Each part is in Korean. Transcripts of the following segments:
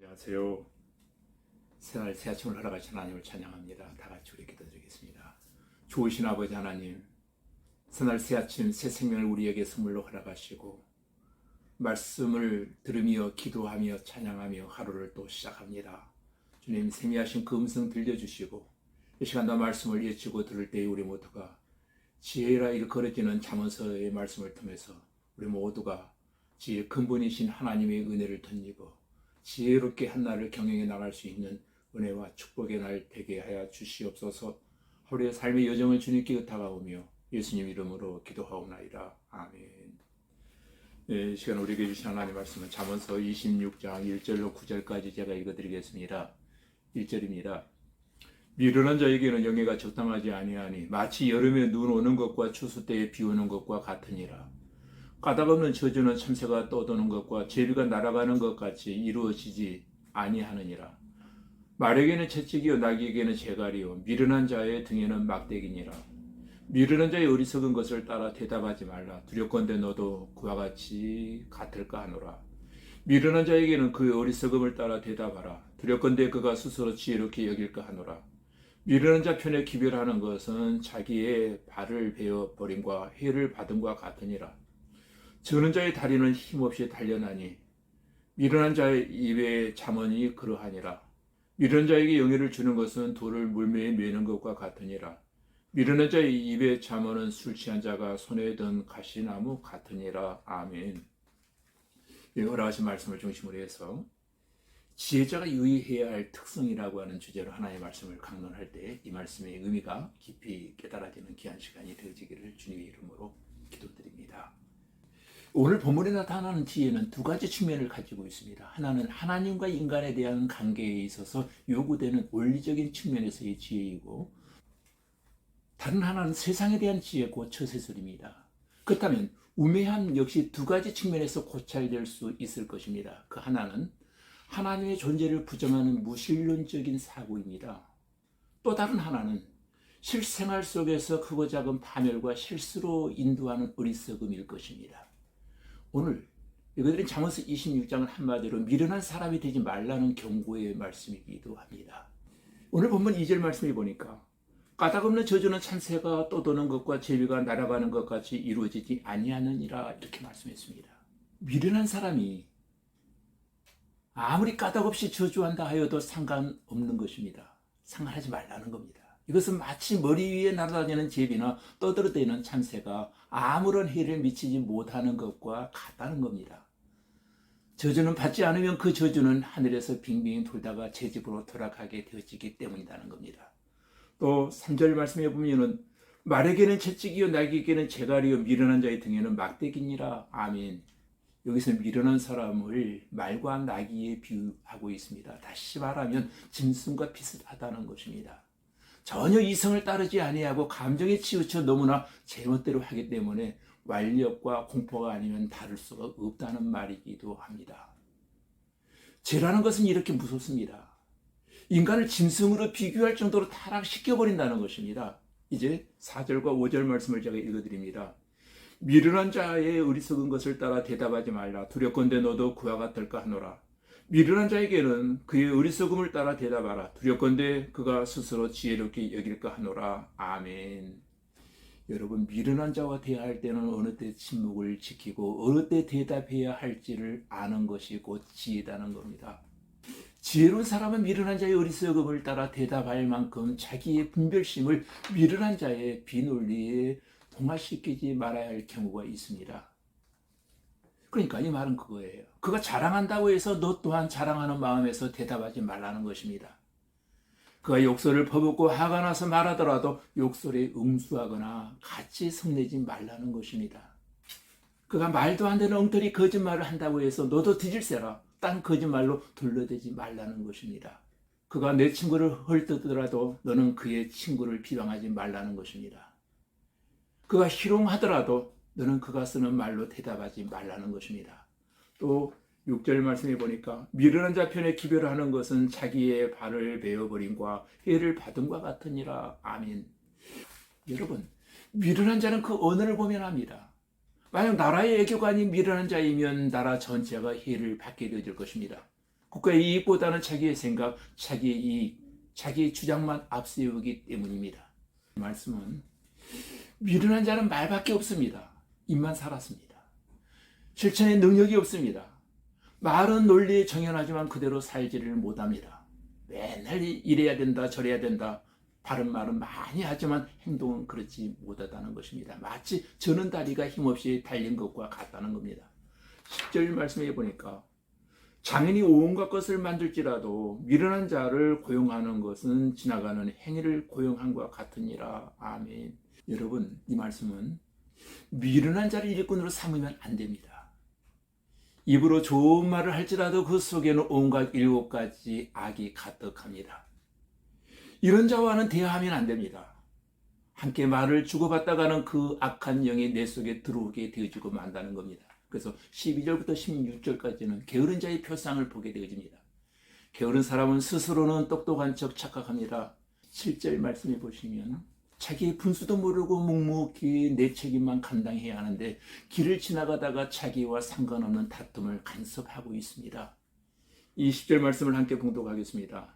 안녕하세요. 새날 새 아침을 허락하신 하나님을 찬양합니다. 다 같이 우리 기도드리겠습니다. 좋으신 아버지 하나님, 새날 새 아침 새 생명을 우리에게 선물로 허락하시고 말씀을 들으며 기도하며 찬양하며 하루를 또 시작합니다. 주님, 세미하신 그 음성 들려주시고 이 시간도 말씀을 예치고 들을 때에 우리 모두가 지혜라 일컬어지는 잠언서의 말씀을 통해서 우리 모두가 지혜의 근본이신 하나님의 은혜를 덧입어 지혜롭게 한 날을 경영해 나갈 수 있는 은혜와 축복의 날 되게 하여 주시옵소서. 하루의 삶의 여정을 주님께 의탁하오며 예수님 이름으로 기도하옵나이다. 아멘. 이 시간 우리에게 주신 하나님 말씀은 잠언서 26장 1절로 9절까지 제가 읽어드리겠습니다. 1절입니다. 미련한 자에게는 영예가 적당하지 아니하니 마치 여름에 눈 오는 것과 추수 때에 비 오는 것과 같으니라. 까닭없는 저주는 참새가 떠도는 것과 제비가 날아가는 것 같이 이루어지지 아니하느니라. 말에게는 채찍이요 나귀에게는 재갈이요 미련한 자의 등에는 막대기니라. 미련한 자의 어리석은 것을 따라 대답하지 말라. 두렵건대 너도 그와 같이 같을까 하노라. 미련한 자에게는 그의 어리석음을 따라 대답하라. 두렵건대 그가 스스로 지혜롭게 여길까 하노라. 미련한 자 편에 기별하는 것은 자기의 발을 베어 버림과 해를 받음과 같으니라. 저는 자의 다리는 힘없이 달려나니 미련한 자의 입에 잠언이 그러하니라. 미련한 자에게 영예를 주는 것은 돌을 물매에 매는 것과 같으니라. 미련한 자의 입에 잠언은 술 취한 자가 손에 든 가시나무 같으니라. 아멘. 허락하신 말씀을 중심으로 해서 지혜자가 유의해야 할 특성이라고 하는 주제로 하나의 말씀을 강론할 때 이 말씀의 의미가 깊이 깨달아지는 귀한 시간이 되어지기를 주님의 이름으로 기도드립니다. 오늘 본문에 나타나는 지혜는 두 가지 측면을 가지고 있습니다. 하나는 하나님과 인간에 대한 관계에 있어서 요구되는 원리적인 측면에서의 지혜이고, 다른 하나는 세상에 대한 지혜고 처세술입니다. 그렇다면 우매함 역시 두 가지 측면에서 고찰될 수 있을 것입니다. 그 하나는 하나님의 존재를 부정하는 무신론적인 사고입니다. 또 다른 하나는 실생활 속에서 크고 작은 파멸과 실수로 인도하는 어리석음일 것입니다. 오늘 이것들은 잠언서 26장은 한마디로 미련한 사람이 되지 말라는 경고의 말씀이기도 합니다. 오늘 본문 2절 말씀에 보니까 까닭없는 저주는 참새가 떠도는 것과 제비가 날아가는 것 같이 이루어지지 아니하느니라 이렇게 말씀했습니다. 미련한 사람이 아무리 까닭없이 저주한다 하여도 상관없는 것입니다. 상관하지 말라는 겁니다. 이것은 마치 머리 위에 날아다니는 제비나 떠들어대는 참새가 아무런 해를 미치지 못하는 것과 같다는 겁니다. 저주는 받지 않으면 그 저주는 하늘에서 빙빙 돌다가 제 집으로 돌아가게 되어지기 때문이라는 겁니다. 또 3절 말씀에 보면은 말에게는 채찍이요 나귀에게는 재갈이요 미련한 자의 등에는 막대기니라. 아멘. 여기서 미련한 사람을 말과 나귀에 비유하고 있습니다. 다시 말하면 짐승과 비슷하다는 것입니다. 전혀 이성을 따르지 아니하고 감정에 치우쳐 너무나 제멋대로 하기 때문에 완력과 공포가 아니면 다를 수가 없다는 말이기도 합니다. 죄라는 것은 이렇게 무섭습니다. 인간을 짐승으로 비교할 정도로 타락시켜버린다는 것입니다. 이제 4절과 5절 말씀을 제가 읽어드립니다. 미련한 자의 어리석은 것을 따라 대답하지 말라. 두렵건대 너도 그와 같을까 하노라. 미련한 자에게는 그의 어리석음을 따라 대답하라. 두렵건대 그가 스스로 지혜롭게 여길까 하노라. 아멘. 여러분, 미련한 자와 대화할 때는 어느 때 침묵을 지키고 어느 때 대답해야 할지를 아는 것이 곧 지혜다는 겁니다. 지혜로운 사람은 미련한 자의 어리석음을 따라 대답할 만큼 자기의 분별심을 미련한 자의 비논리에 동화시키지 말아야 할 경우가 있습니다. 그러니까 이 말은 그거예요. 그가 자랑한다고 해서 너 또한 자랑하는 마음에서 대답하지 말라는 것입니다. 그가 욕설을 퍼붓고 화가 나서 말하더라도 욕설에 응수하거나 같이 성내지 말라는 것입니다. 그가 말도 안 되는 엉터리 거짓말을 한다고 해서 너도 뒤질세라 딴 거짓말로 둘러대지 말라는 것입니다. 그가 내 친구를 헐뜯더라도 너는 그의 친구를 비방하지 말라는 것입니다. 그가 희롱하더라도 너는 그가 쓰는 말로 대답하지 말라는 것입니다. 또 6절 말씀해 보니까 미련한 자 편에 기별을 하는 것은 자기의 발을 베어버림과 해를 받음과 같으니라. 아멘. 여러분, 미련한 자는 그 언어를 보면 합니다. 만약 나라의 애교관이 미련한 자이면 나라 전체가 해를 받게 되어질 것입니다. 국가의 이익보다는 자기의 생각, 자기의 이익, 자기의 주장만 앞세우기 때문입니다. 이 말씀은 미련한 자는 말밖에 없습니다. 입만 살았습니다. 실천의 능력이 없습니다. 말은 논리에 정연하지만 그대로 살지를 못합니다. 맨날 이래야 된다 저래야 된다 바른 말은 많이 하지만 행동은 그렇지 못하다는 것입니다. 마치 저는 다리가 힘없이 달린 것과 같다는 겁니다. 10절 말씀해 보니까 장인이 온갖 것을 만들지라도 미련한 자를 고용하는 것은 지나가는 행위를 고용함과 같으니라. 아멘. 여러분, 이 말씀은 미련한 자를 일꾼으로 삼으면 안 됩니다. 입으로 좋은 말을 할지라도 그 속에는 온갖 7가지 악이 가득합니다. 이런 자와는 대화하면 안 됩니다. 함께 말을 주고받다가는 그 악한 영이 내 속에 들어오게 되어지고 만다는 겁니다. 그래서 12절부터 16절까지는 게으른 자의 표상을 보게 되어집니다. 게으른 사람은 스스로는 똑똑한 척 착각합니다. 7절 말씀해 보시면 자기의 분수도 모르고 묵묵히 내 책임만 감당해야 하는데 길을 지나가다가 자기와 상관없는 다툼을 간섭하고 있습니다. 이 10절 말씀을 함께 봉독하겠습니다.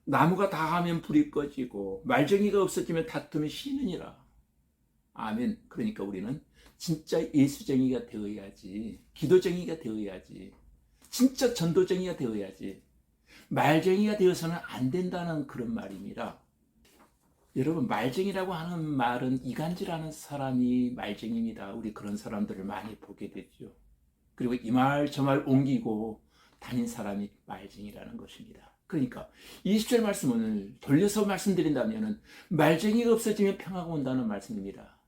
나무가 다하면 불이 꺼지고 말쟁이가 없어지면 다툼이 쉬느니라. 아멘. 그러니까 우리는 진짜 예수쟁이가 되어야지, 기도쟁이가 되어야지, 진짜 전도쟁이가 되어야지, 말쟁이가 되어서는 안 된다는 그런 말입니다. 여러분, 말쟁이라고 하는 말은 이간질하는 사람이 말쟁이입니다. 우리 그런 사람들을 많이 보게 되죠. 그리고 이 말 저 말 옮기고 다닌 사람이 말쟁이라는 것입니다. 그러니까 20절 말씀을 돌려서 말씀드린다면 말쟁이가 없어지면 평화가 온다는 말씀입니다.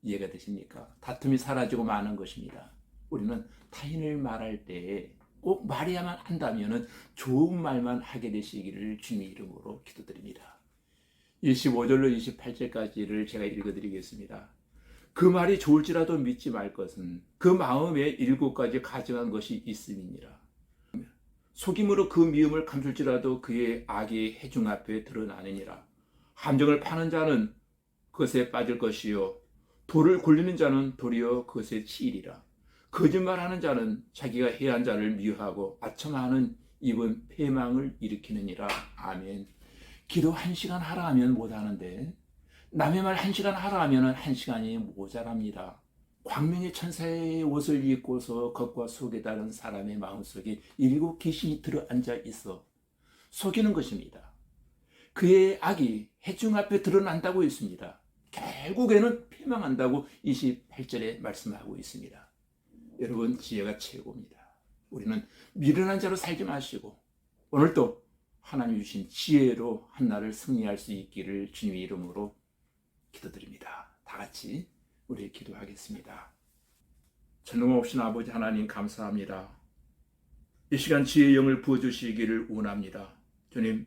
이해가 되십니까? 다툼이 사라지고 마는 것입니다. 우리는 타인을 말할 때 꼭 말해야만 한다면 좋은 말만 하게 되시기를 주님의 이름으로 기도드립니다. 25절로 28절까지를 제가 읽어드리겠습니다. 그 말이 좋을지라도 믿지 말 것은 그 마음에 7가지 가증한 것이 있음이니라. 속임으로 그 미움을 감출지라도 그의 악이 회중 앞에 드러나느니라. 함정을 파는 자는 그것에 빠질 것이요 돌을 굴리는 자는 도리어 그것에 치이리라. 거짓말하는 자는 자기가 해한 자를 미워하고 아첨하는 입은 패망을 일으키느니라. 아멘. 기도 1시간 하라 하면 못하는데 남의 말 1시간 하라 하면 1시간이 모자랍니다. 광명의 천사의 옷을 입고서 겉과 속에 다른 사람의 마음속에 7 귀신이 들어앉아 있어 속이는 것입니다. 그의 악이 회중 앞에 드러난다고 했습니다. 결국에는 패망한다고 28절에 말씀하고 있습니다. 여러분, 지혜가 최고입니다. 우리는 미련한 자로 살지 마시고 오늘도 하나님 주신 지혜로 한날을 승리할 수 있기를 주님의 이름으로 기도드립니다. 다 같이 우리 기도하겠습니다. 전능하신 아버지 하나님 감사합니다. 이 시간 지혜의 영을 부어주시기를 원합니다. 주님,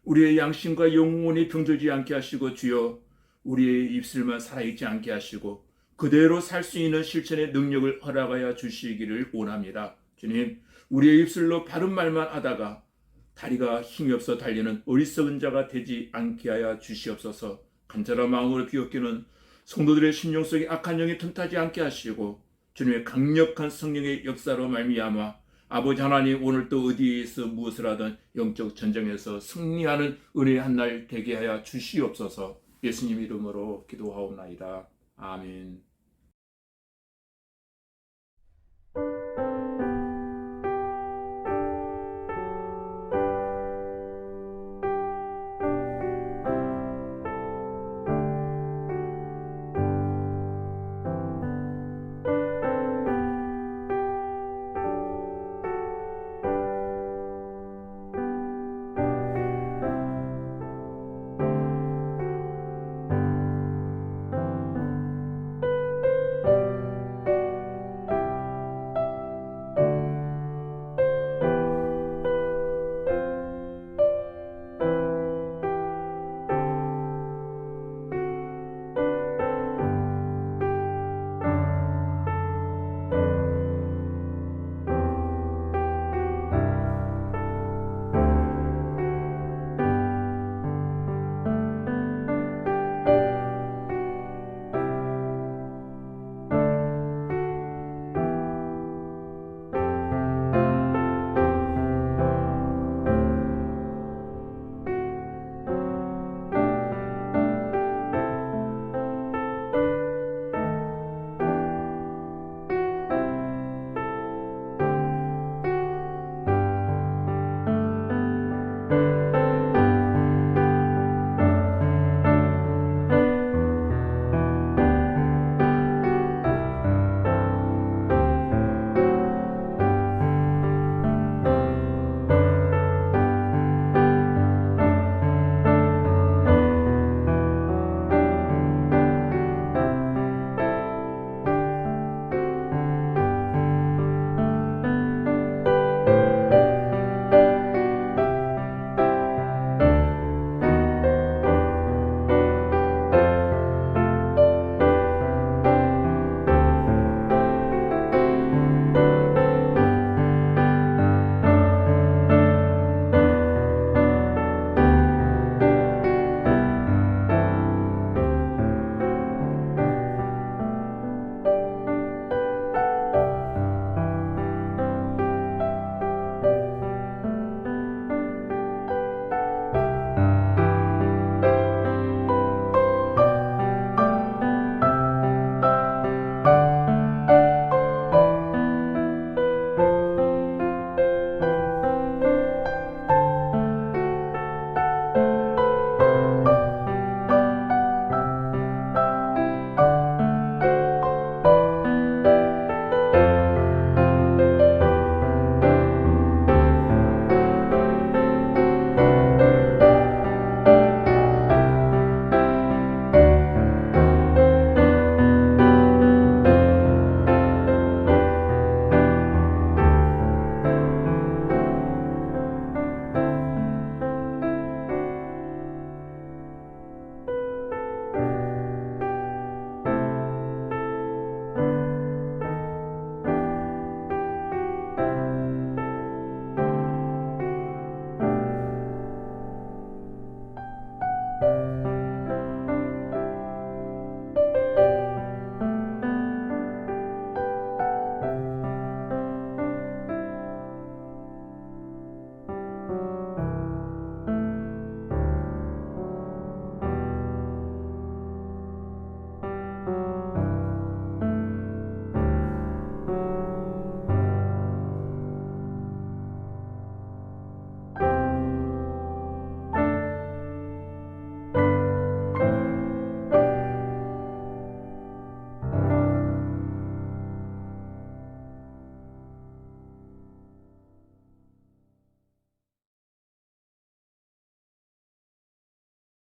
우리의 양심과 영혼이 병들지 않게 하시고 주여 우리의 입술만 살아있지 않게 하시고 그대로 살 수 있는 실천의 능력을 허락하여 주시기를 원합니다. 주님, 우리의 입술로 바른 말만 하다가 다리가 힘이 없어 달리는 어리석은 자가 되지 않게 하여 주시옵소서. 간절한 마음으로 비웃기는 성도들의 심령 속에 악한 영이 틈타지 않게 하시고 주님의 강력한 성령의 역사로 말미암아 아버지 하나님 오늘도 어디에서 무엇을 하든 영적 전쟁에서 승리하는 은혜의 한날 되게 하여 주시옵소서. 예수님 이름으로 기도하옵나이다. 아멘.